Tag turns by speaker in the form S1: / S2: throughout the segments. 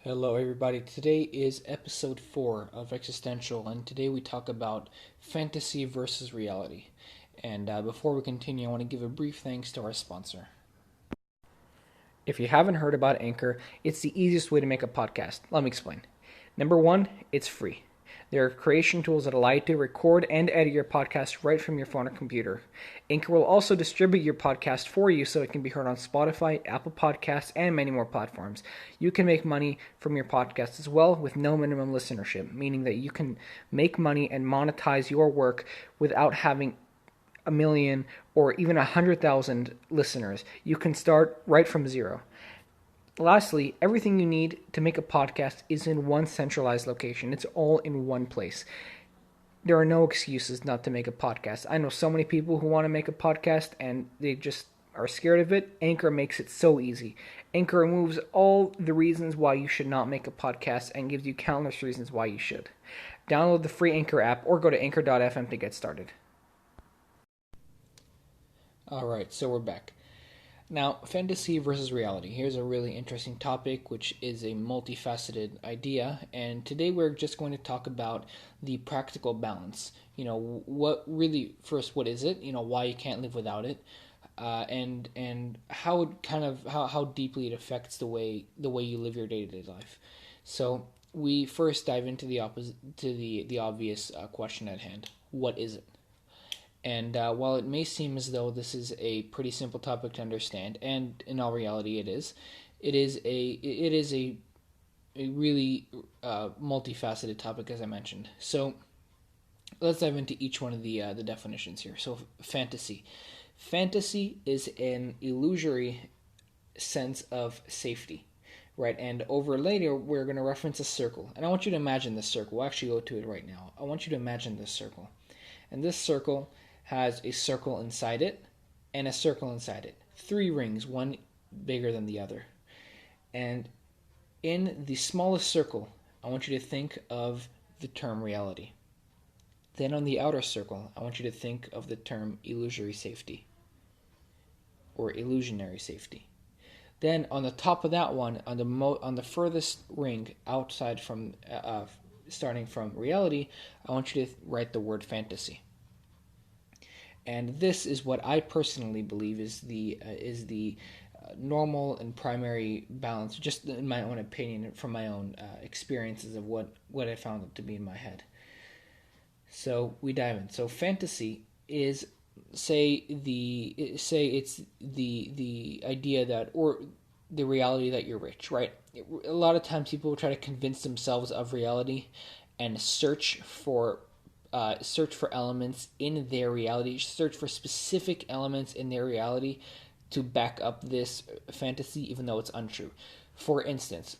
S1: Hello, everybody. Today is episode 4 of Existential, and today we talk about fantasy versus reality. And before we continue, I want to give a brief thanks to our sponsor. If you haven't heard about Anchor, it's the easiest way to make a podcast. Let me explain. Number one, it's free. There are creation tools that allow you to record and edit your podcast right from your phone or computer. Anchor will also distribute your podcast for you so it can be heard on Spotify, Apple Podcasts, and many more platforms. You can make money from your podcast as well with no minimum listenership, meaning that you can make money and monetize your work without having a million or even 100,000 listeners. You can start right from zero. Lastly, everything you need to make a podcast is in one centralized location. It's all in one place. There are no excuses not to make a podcast. I know so many people who want to make a podcast and they just are scared of it. Anchor makes it so easy. Anchor removes all the reasons why you should not make a podcast and gives you countless reasons why you should. Download the free Anchor app or go to anchor.fm to get started. Alright, so we're back. Now, fantasy versus reality. Here's a really interesting topic, which is a multifaceted idea. And today we're just going to talk about the practical balance. What is it? Why you can't live without it, and how it how deeply it affects the way you live your day-to-day life. So we first dive into the obvious question at hand. What is it? And while it may seem as though this is a pretty simple topic to understand, and in all reality it is a really multifaceted topic, as I mentioned. So let's dive into each one of the definitions here. So fantasy is an illusory sense of safety, right? And over later we're going to reference a circle, and I want you to imagine this circle. We'll actually go to it right now. I want you to imagine this circle, and this circle has a circle inside it and a circle inside it. 3 rings, one bigger than the other. And in the smallest circle, I want you to think of the term reality. Then on the outer circle, I want you to think of the term illusory safety or illusionary safety. Then on the top of that one, on the furthest ring outside from starting from reality, I want you to write the word fantasy. And this is what I personally believe is the normal and primary balance, just in my own opinion, from my own experiences of what I found it to be in my head. So we dive in. So fantasy is it's the idea that, or the reality that you're rich, right? A lot of times people will try to convince themselves of reality and search for elements in their reality, search for specific elements in their reality to back up this fantasy, even though it's untrue. For instance,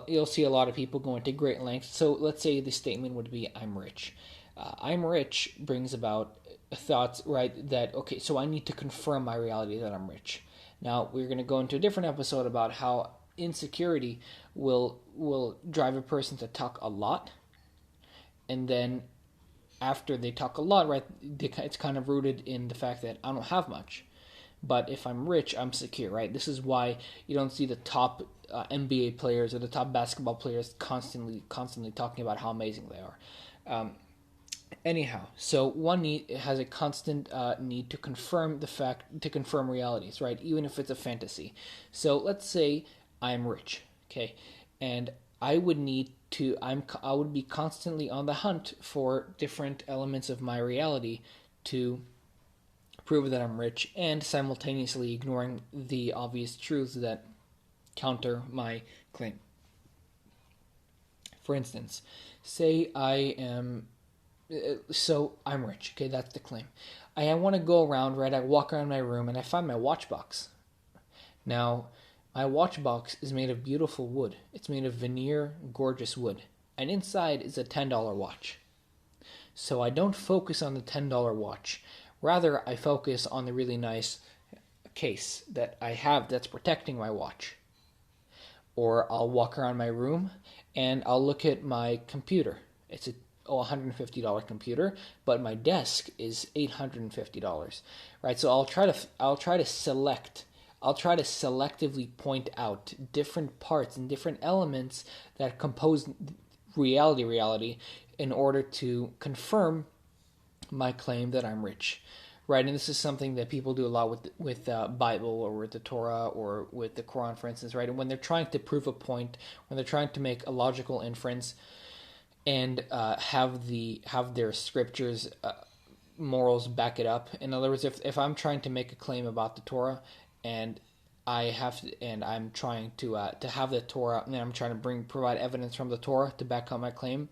S1: you'll see a lot of people go into great lengths. So let's say the statement would be, I'm rich. I'm rich brings about thoughts, right, that, okay, so I need to confirm my reality that I'm rich. Now, we're going to go into a different episode about how insecurity will drive a person to talk a lot, and then after they talk a lot, right, it's kind of rooted in the fact that I don't have much. But if I'm rich, I'm secure, right? This is why you don't see the top NBA players or the top basketball players constantly talking about how amazing they are. Anyhow, so one has a constant need to confirm realities, right? Even if it's a fantasy. So let's say I'm rich, okay, and I would be constantly on the hunt for different elements of my reality to prove that I'm rich, and simultaneously ignoring the obvious truths that counter my claim. For instance, say I'm rich, okay, that's the claim. I want to go around, right, I walk around my room and I find my watch box. Now, my watch box is made of beautiful wood. It's made of veneer, gorgeous wood. And inside is a $10 watch. So I don't focus on the $10 watch. Rather, I focus on the really nice case that I have that's protecting my watch. Or I'll walk around my room and I'll look at my computer. It's a $150 computer, but my desk is $850. Right? So I'll try to select I'll try to selectively point out different parts and different elements that compose reality in order to confirm my claim that I'm rich, right? And this is something that people do a lot with Bible or with the Torah or with the Quran, for instance, right? And when they're trying to prove a point, when they're trying to make a logical inference, and have their scriptures morals back it up. In other words, if I'm trying to make a claim about the Torah, and I'm trying to have the Torah, and I'm trying to provide evidence from the Torah to back up my claim.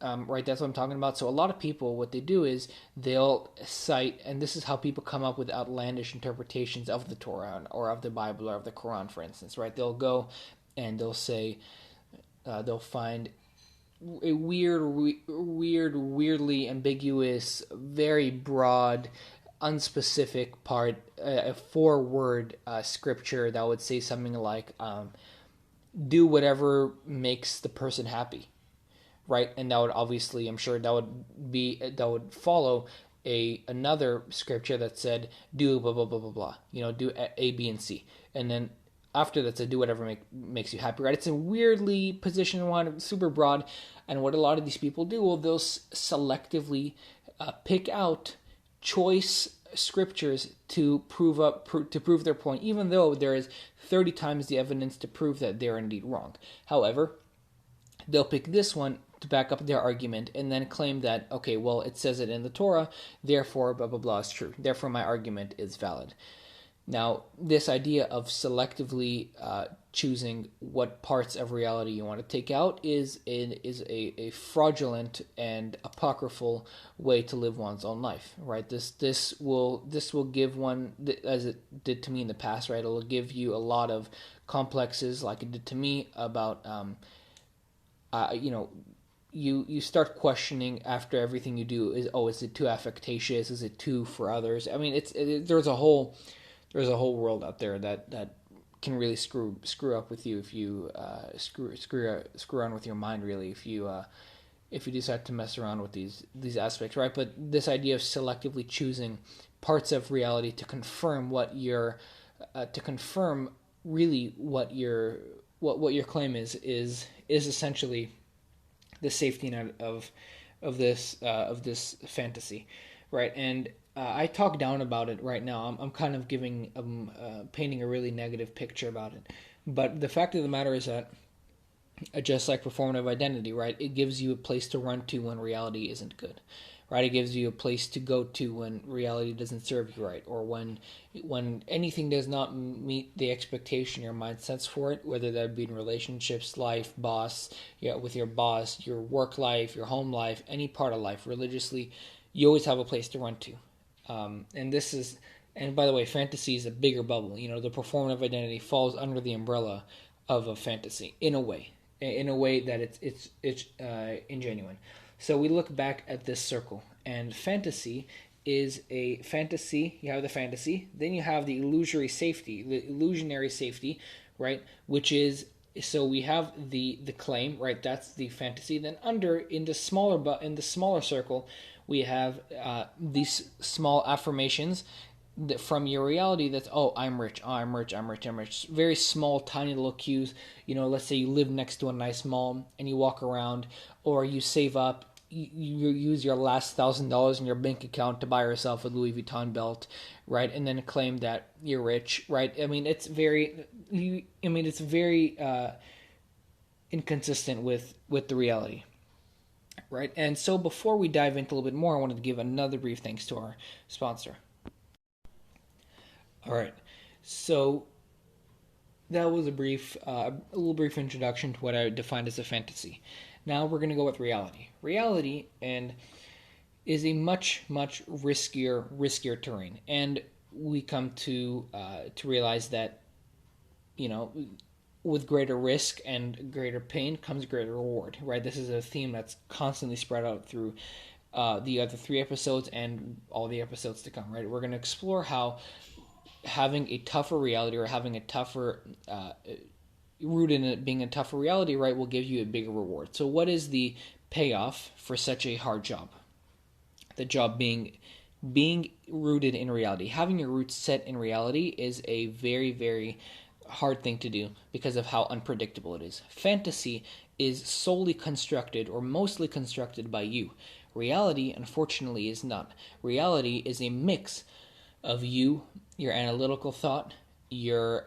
S1: Right, that's what I'm talking about. So a lot of people, what they do is they'll cite, and this is how people come up with outlandish interpretations of the Torah or of the Bible or of the Quran, for instance. Right, they'll go and they'll say they'll find a weirdly ambiguous, very broad, unspecific part, a 4-word scripture that would say something like, "Do whatever makes the person happy." Right, and that would obviously, I'm sure that would follow another scripture that said, "Do blah blah blah blah blah," do A, B, and C, and then after that said, "Do whatever makes you happy." Right, it's a weirdly positioned one, super broad, and what a lot of these people do, well, they'll selectively pick out choice scriptures to prove their point, even though there is 30 times the evidence to prove that they're indeed wrong. However, they'll pick this one to back up their argument and then claim that, okay, well, it says it in the Torah, therefore blah blah blah is true, therefore my argument is valid. Now, this idea of selectively choosing what parts of reality you want to take out is a fraudulent and apocryphal way to live one's own life, right? This will give one, as it did to me in the past, right? It'll give you a lot of complexes, like it did to me, about you start questioning after everything you do is it too affectatious? Is it too for others? I mean, there's a whole world out there that can really screw up with you if you screw around with your mind, really, if you decide to mess around with these aspects, right? But this idea of selectively choosing parts of reality to confirm what your claim is essentially the safety net of this fantasy, right? And I talk down about it right now. I'm kind of painting a really negative picture about it, but the fact of the matter is that just like performative identity, right? It gives you a place to run to when reality isn't good, right? It gives you a place to go to when reality doesn't serve you right, or when anything does not meet the expectation your mind sets for it, whether that be in relationships, life, with your boss, your work life, your home life, any part of life, religiously, you always have a place to run to. And by the way, fantasy is a bigger bubble. The performative identity falls under the umbrella of a fantasy in a way that it's ingenuine. So we look back at this circle, and fantasy is a fantasy. You have the fantasy, then you have the illusionary safety, right? Which is, so we have the claim, right? That's the fantasy. Then in the smaller circle, we have these small affirmations from your reality that's, oh, I'm rich, very small, tiny little cues. Let's say you live next to a nice mall and you walk around, or you save up, you use your last $1,000 in your bank account to buy yourself a Louis Vuitton belt, right? And then claim that you're rich, right? I mean, it's very inconsistent with the reality, right? And so before we dive into a little bit more, I wanted to give another brief thanks to our sponsor. All right, so that was a little brief introduction to what I defined as a fantasy. Now we're going to go with reality. Reality is a much riskier terrain, and we come to realize that with greater risk and greater pain comes greater reward. Right? This is a theme that's constantly spread out through the other 3 episodes and all the episodes to come. Right? We're going to explore how having a tougher reality, or having a tougher rooted in it being a tougher reality, right, will give you a bigger reward. So what is the payoff for such a hard job? The job being being rooted in reality, having your roots set in reality, is a very, very hard thing to do because of how unpredictable it is. Fantasy is solely constructed or mostly constructed by you. Reality, unfortunately, is not. Reality is a mix of you, your analytical thought, your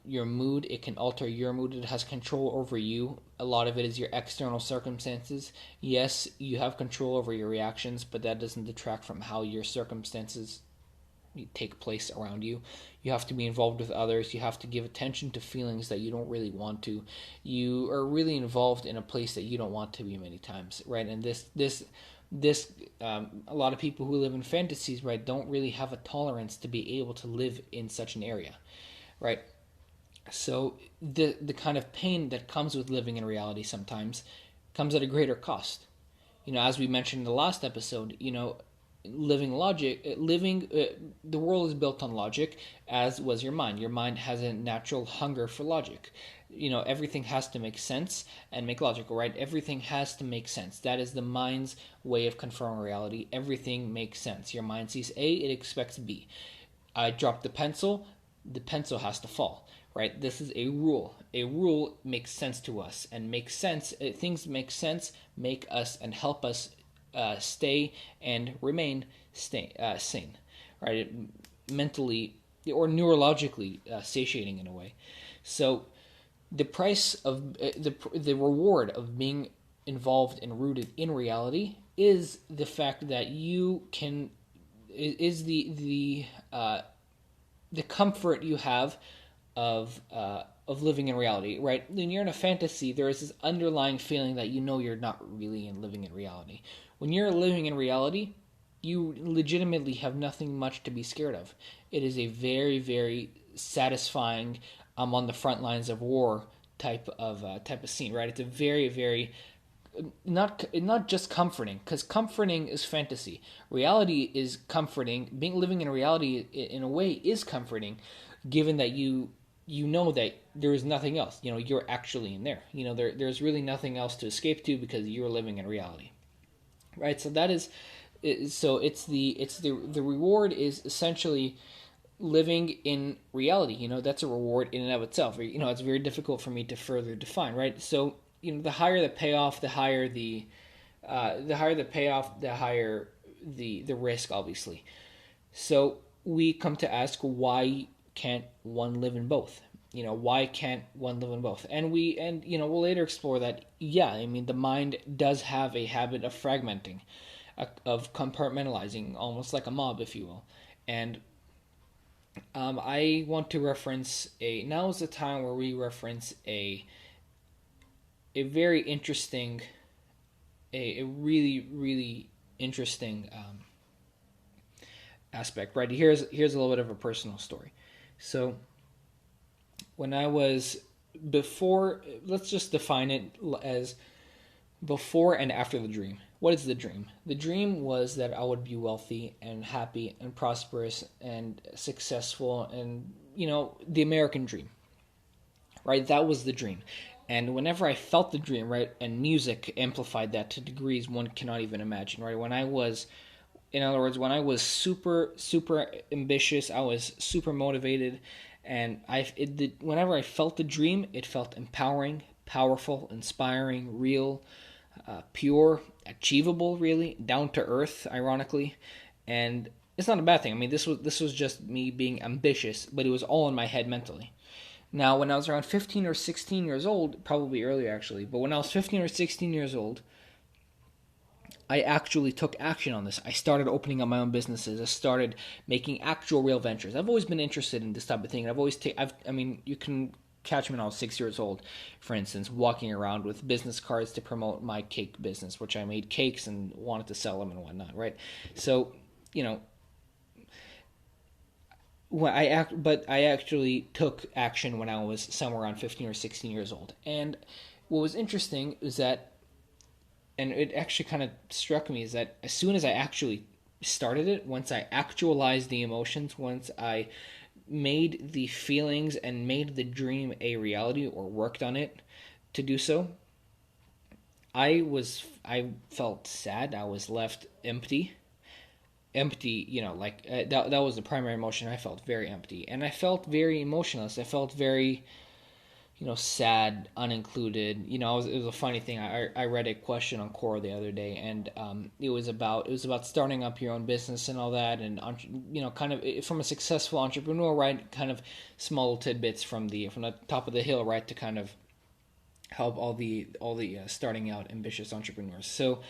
S1: mood. It can alter your mood. It has control over you. A lot of it is your external circumstances. Yes, you have control over your reactions, but that doesn't detract from how your circumstances take place around you. You have to be involved with others. You have to give attention to feelings that you don't really want to. You are really involved in a place that you don't want to be many times, right? And this a lot of people who live in fantasies, right, don't really have a tolerance to be able to live in such an area, right? So the kind of pain that comes with living in reality sometimes comes at a greater cost. As we mentioned in the last episode, the world is built on logic, as was your mind. Your mind has a natural hunger for logic. Everything has to make sense and make logical, right? Everything has to make sense. That is the mind's way of confirming reality. Everything makes sense. Your mind sees A, it expects B. I drop the pencil has to fall, right? This is a rule. A rule makes sense to us, and things make sense, make us and help us stay and remain sane, right? Mentally or neurologically satiating in a way. So the price of the reward of being involved and rooted in reality is the fact that you can is the comfort you have of living in reality, right? When you're in a fantasy, there is this underlying feeling that you're not really living in reality. When you're living in reality, you legitimately have nothing much to be scared of. It is a very, very satisfying, I'm on the front lines of war type of scene, right? It's a very, very not just comforting, because comforting is fantasy. Reality is comforting. Living in reality in a way is comforting, given that you know that there is nothing else. You're actually in there. There's really nothing else to escape to because you're living in reality, right? So that is, so it's the reward is essentially living in reality. That's a reward in and of itself. It's very difficult for me to further define, right? So the higher the payoff, the higher the payoff, the higher the risk, obviously. So we come to ask, why can't one live in both? Why can't one live in both? And we'll later explore that. Yeah, the mind does have a habit of fragmenting, of compartmentalizing, almost like a mob, if you will. And I want to reference now is the time where we reference a very interesting, a really, really interesting aspect, right? Here's a little bit of a personal story. So when I was let's just define it as before and after the dream. What is the dream? The dream was that I would be wealthy and happy and prosperous and successful and, the American dream, right? That was the dream. And whenever I felt the dream, right, and music amplified that to degrees one cannot even imagine, right? In other words, when I was super, super ambitious, I was super motivated, and whenever I felt the dream, it felt empowering, powerful, inspiring, real, pure, achievable, really, down to earth, ironically, and it's not a bad thing. This was just me being ambitious, but it was all in my head mentally. Now, when I was around 15 or 16 years old, probably earlier actually, but when I was 15 or 16 years old, I actually took action on this. I started opening up my own businesses. I started making actual real ventures. I've always been interested in this type of thing. You can catch me when I was 6 years old, for instance, walking around with business cards to promote my cake business, which I made cakes and wanted to sell them and whatnot, right? So, but I actually took action when I was somewhere around 15 or 16 years old. And what was interesting is that, and it actually kind of struck me, is that as soon as I actually started it, once I actualized the emotions, once I made the feelings and made the dream a reality or worked on it to do so, I felt sad. I was left empty. empty, that was the primary emotion. I felt very empty, and I felt very emotionless. I felt very, sad, unincluded. It was a funny thing. I read a question on Quora the other day, and it was about starting up your own business and all that, and kind of from a successful entrepreneur, right? Kind of small tidbits from the top of the hill, right, to kind of help all the starting out ambitious entrepreneurs. So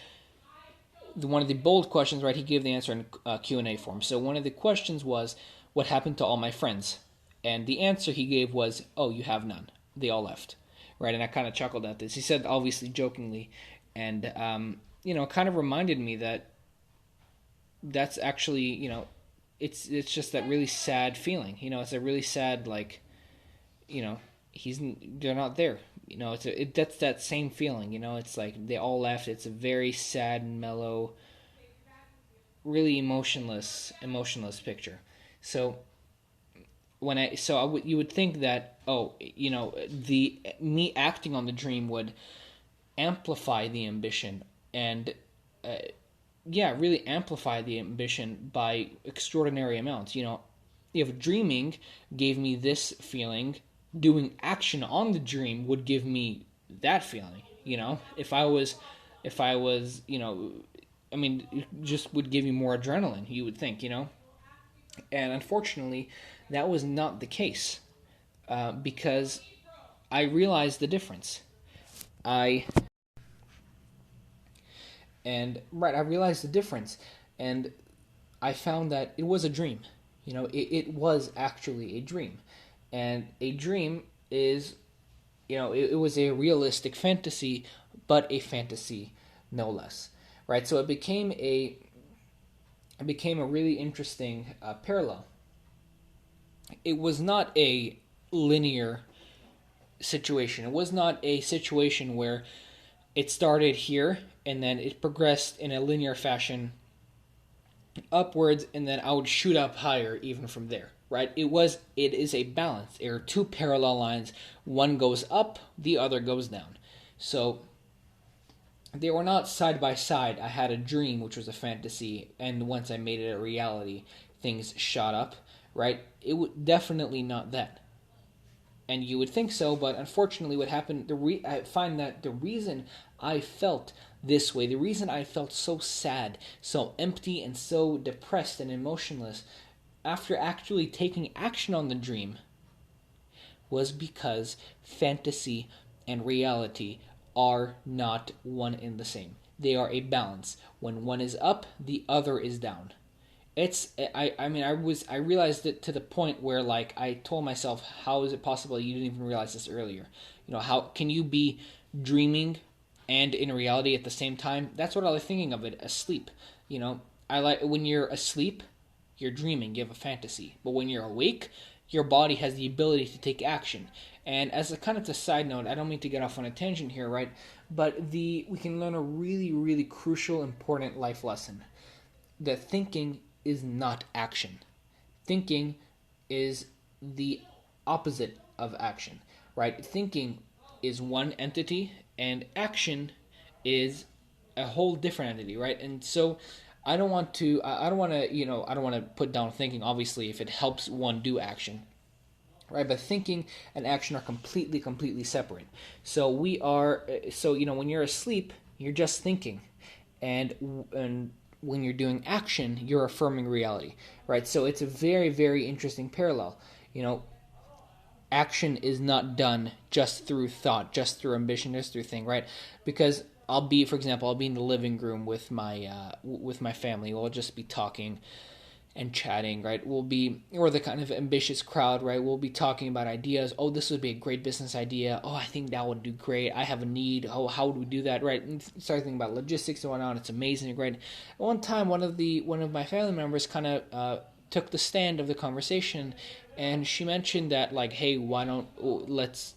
S1: one of the bold questions, right? He gave the answer in Q&A form. So one of the questions was, "What happened to all my friends?" And the answer he gave was, "Oh, you have none. They all left." Right? And I kind of chuckled at this. He said, obviously jokingly, and kind of reminded me that that's actually, it's just that really sad feeling. It's a really sad, like, they're not there. That's that same feeling. It's like they all left. It's a very sad, mellow, really emotionless picture. So you would think that, the me acting on the dream would amplify the ambition, and really amplify the ambition by extraordinary amounts. If dreaming gave me this feeling, doing action on the dream would give me that feeling. If I was, it just would give you more adrenaline, you would think, and unfortunately, that was not the case, because I realized the difference. I realized the difference, and I found that it was a dream. It was actually a dream. And a dream is, it was a realistic fantasy, but a fantasy no less, right? So it became a really interesting parallel. It was not a linear situation. It was not a situation where it started here and then it progressed in a linear fashion upwards, and then I would shoot up higher even from there. Right? It is a balance. There are two parallel lines. One goes up, the other goes down. So they were not side by side. I had a dream, which was a fantasy, and once I made it a reality, things shot up. Right? It would definitely not that. And you would think so, but unfortunately, what happened? I find that the reason I felt this way, the reason I felt so sad, so empty, and so depressed and emotionless, after actually taking action on the dream, was because fantasy and reality are not one and the same. They are a balance. When one is up, the other is down. I realized it to the point where, like, I told myself, how is it possible you didn't even realize this earlier? How can you be dreaming and in reality at the same time? That's what I was thinking of it, asleep. I like when you're asleep, you're dreaming, you have a fantasy. But when you're awake, your body has the ability to take action. And as a kind of a side note, I don't mean to get off on a tangent here, right? But we can learn a really, really crucial, important life lesson. That thinking is not action. Thinking is the opposite of action, right? Thinking is one entity, and action is a whole different entity, right? And so I don't want to put down thinking, obviously, if it helps one do action, right? But thinking and action are completely separate. So when you're asleep, you're just thinking, and when you're doing action, you're affirming reality, right? So it's a very, very interesting parallel. Action is not done just through thought, just through ambition, just through thing, right? Because for example, I'll be in the living room with my family. We'll just be talking and chatting, right? We're the kind of ambitious crowd, right? We'll be talking about ideas. Oh, this would be a great business idea. Oh, I think that would do great. I have a need. Oh, how would we do that, right? And start thinking about logistics and whatnot. It's amazing, right? At one time, one of my family members kind of took the stand of the conversation, and she mentioned that, like, hey, why don't let's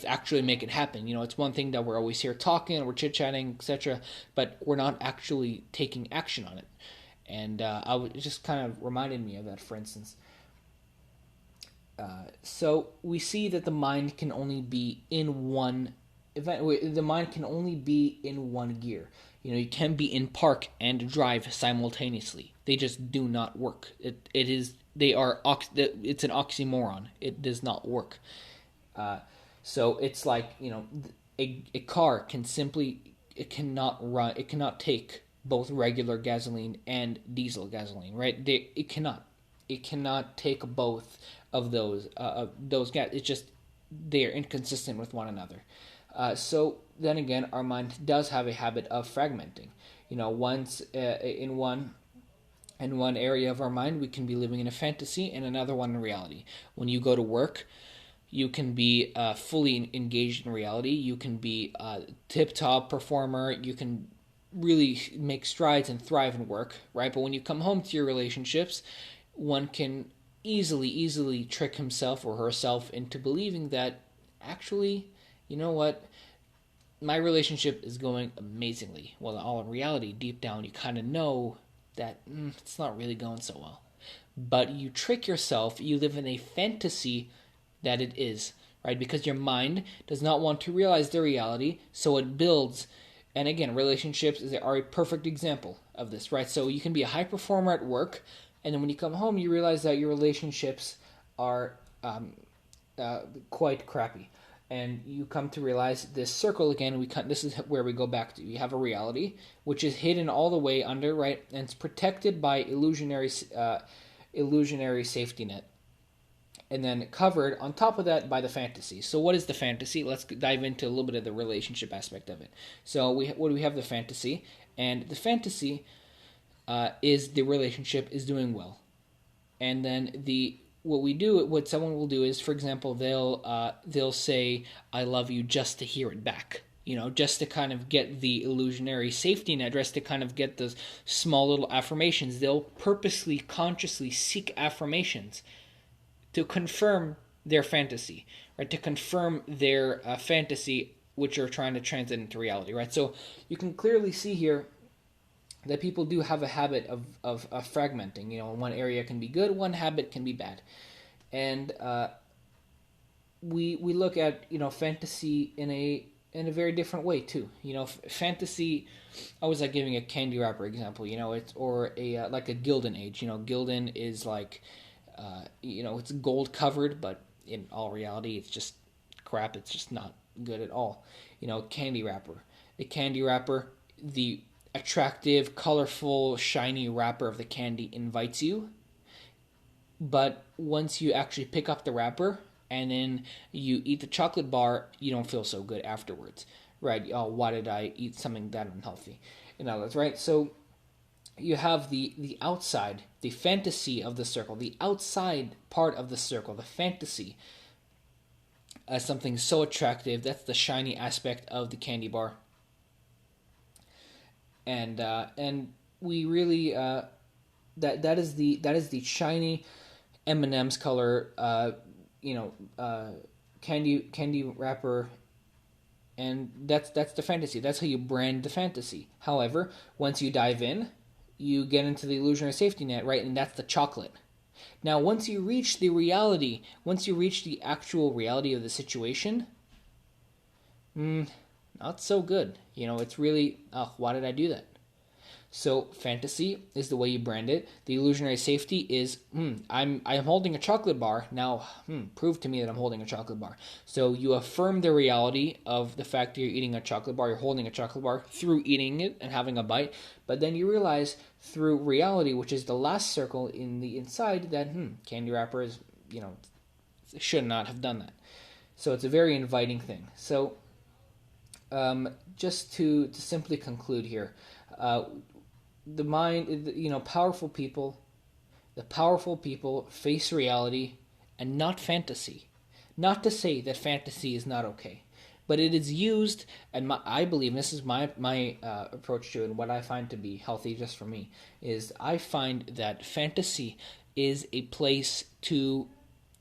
S1: actually make it happen. It's one thing that we're always here talking, we're chit chatting, etc., but we're not actually taking action on it. And it just kind of reminded me of that, for instance. So we see that the mind can only be in one event. The mind can only be in one gear. You can be in park and drive simultaneously. They just do not work. It's an oxymoron. It does not work. So it's like, a car it cannot take both regular gasoline and diesel gasoline, right? It cannot take both of those gas. It's just they are inconsistent with one another. So then again, our mind does have a habit of fragmenting. Once in one area of our mind, we can be living in a fantasy, and another one in reality. When you go to work, you can be fully engaged in reality. You can be a tip-top performer. You can really make strides and thrive in work, right? But when you come home to your relationships, one can easily trick himself or herself into believing that actually, you know what, my relationship is going amazingly. Well, all in reality, deep down, you kind of know that it's not really going so well. But you trick yourself, you live in a fantasy that it is, right? Because your mind does not want to realize the reality, so it builds. And again, relationships are a perfect example of this, right? So you can be a high performer at work, and then when you come home, you realize that your relationships are quite crappy. And you come to realize this circle again. This is where we go back to. You have a reality which is hidden all the way under, right, and it's protected by illusionary safety net, and then covered on top of that by the fantasy. So what is the fantasy? Let's dive into a little bit of the relationship aspect of it. So we have the fantasy, and the fantasy is the relationship is doing well, and then what someone will do is, for example, they'll say "I love you" just to hear it back. Just to kind of get the illusionary safety net, just to kind of get those small little affirmations. They'll purposely, consciously seek affirmations to confirm their fantasy, right? To confirm their fantasy, which are trying to translate into reality, right? So you can clearly see here that people do have a habit of fragmenting. One area can be good, one habit can be bad, and we look at fantasy in a very different way too. Fantasy. I was like giving a candy wrapper example. Or a like a Gildan age. Gildan is like it's gold covered, but in all reality, it's just crap. It's just not good at all. Candy wrapper. The candy wrapper, the attractive, colorful, shiny wrapper of the candy invites you. But once you actually pick up the wrapper and then you eat the chocolate bar, you don't feel so good afterwards, right? Oh, why did I eat something that unhealthy? That's right. So you have the outside, the fantasy of the circle, the outside part of the circle, the fantasy as something so attractive. That's the shiny aspect of the candy bar. And we really that is the shiny M&M's color candy wrapper, and that's the fantasy. That's how you brand the fantasy. However, once you dive in, you get into the illusionary safety net, right? And that's the chocolate. Now, once you reach the reality, once you reach the actual reality of the situation, not so good. It's really, why did I do that? So fantasy is the way you brand it. The illusionary safety is, I'm holding a chocolate bar. Now, prove to me that I'm holding a chocolate bar. So you affirm the reality of the fact that you're eating a chocolate bar, you're holding a chocolate bar through eating it and having a bite. But then you realize through reality, which is the last circle in the inside, that candy wrapper is, should not have done that. So it's a very inviting thing. So just to simply conclude here, the mind, powerful people face reality and not fantasy. Not to say that fantasy is not okay, but it is used, and I believe, and this is my approach to it, and what I find to be healthy just for me, is I find that fantasy is a place to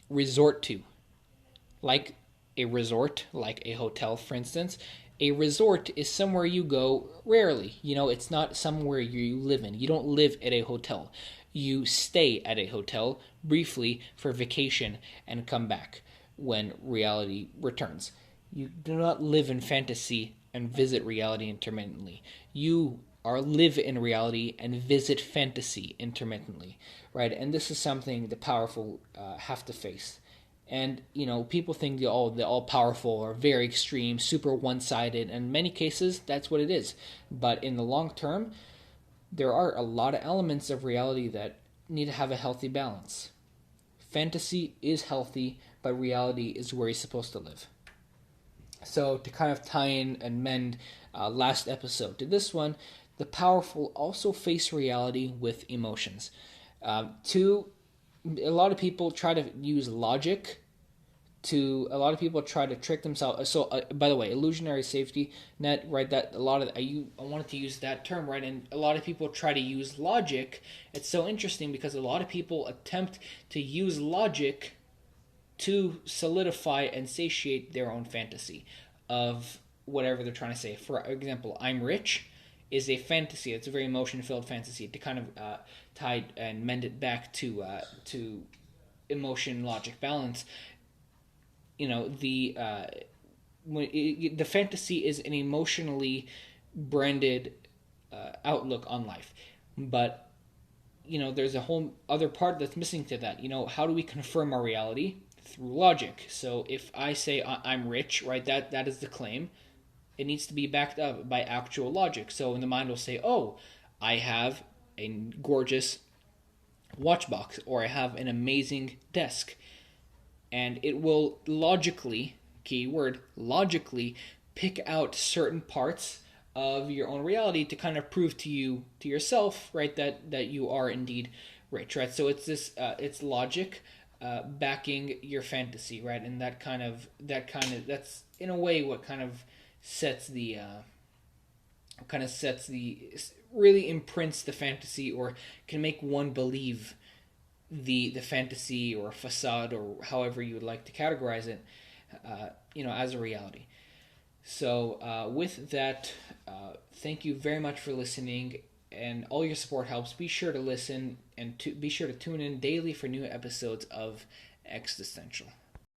S1: resort to. Like a resort, like a hotel, for instance. A resort is somewhere you go rarely. It's not somewhere you live in. You don't live at a hotel. You stay at a hotel briefly for vacation and come back when reality returns. You do not live in fantasy and visit reality intermittently. You are live in reality and visit fantasy intermittently, right? And this is something the powerful have to face. And people think the all powerful are very extreme, super one sided, and in many cases that's what it is. But in the long term, there are a lot of elements of reality that need to have a healthy balance. Fantasy is healthy, but reality is where you're supposed to live. So to kind of tie in and mend last episode to this one, the powerful also face reality with emotions. A lot of people try to use logic a lot of people try to trick themselves. So, by the way, illusionary safety net, right? That a lot of I wanted to use that term, right? And a lot of people try to use logic. It's so interesting because a lot of people attempt to use logic to solidify and satiate their own fantasy of whatever they're trying to say. For example, I'm rich is a fantasy. It's a very emotion-filled fantasy to kind of tie and mend it back to emotion, logic, balance. The fantasy is an emotionally branded outlook on life, but there's a whole other part that's missing to that. How do we confirm our reality? Through logic. So if I say I'm rich, right, that is the claim. It needs to be backed up by actual logic. So the mind will say, oh, I have a gorgeous watch box, or I have an amazing desk. And it will logically, keyword, logically pick out certain parts of your own reality to kind of prove to yourself, right, that you are indeed rich, right? So it's it's logic backing your fantasy, right? And that's in a way what kind of sets the really imprints the fantasy, or can make one believe the fantasy or facade, or however you would like to categorize it, as a reality. So with that, thank you very much for listening, and all your support helps. Be sure to listen and be sure to tune in daily for new episodes of Existential.